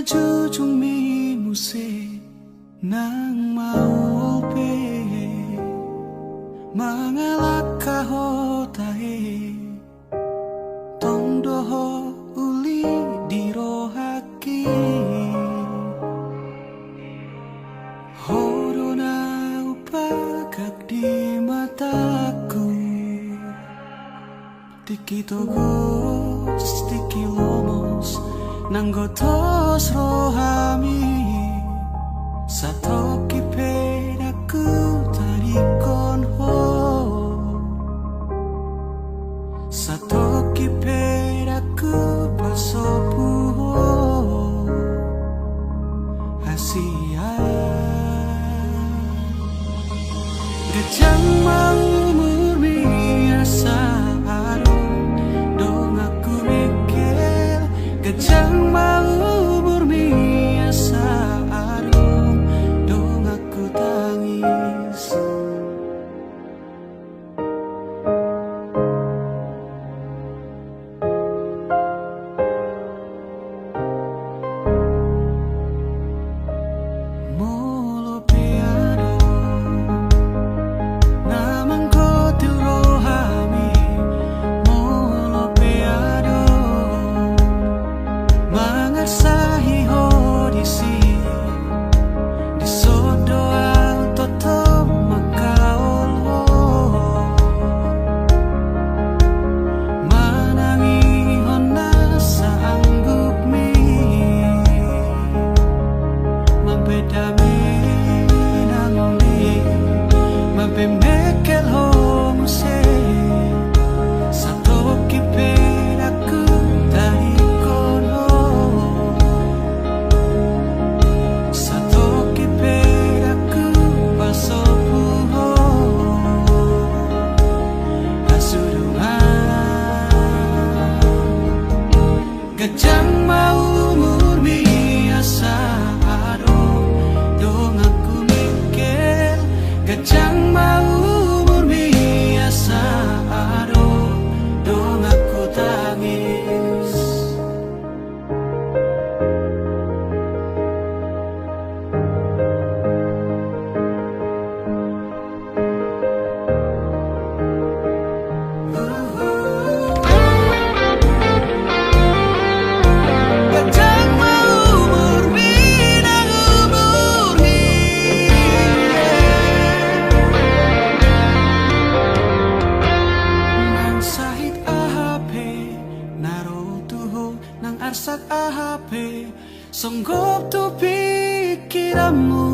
jujung mi muse nang mau pe mangalak kahotae tongdoho uli dirohaki horona upagak di mataku tiki togos tiki lomos nanggotos rohami satoki pedaku tarikon ho satoki pedaku pasopu ho hasia gejang mau murmi asa dong aku mikir gejang mau murmi asa dong aku tangis molo peado namang kotil rohami molo peado mangasahi hodisi disodo autoto makaol ho manangi hona saanggup mi mabedami nangli mabemekel ho muse satoki pedaku tarikon ho satoki pedaku pasopu ho asurungan gejang mau murmi asa dong aku mikir gejang mau murmi asa dong aku tangis gejang mau murmi nang murni nang sahit AHP naro tuho nang arsak AHP songgop tu pikiranmu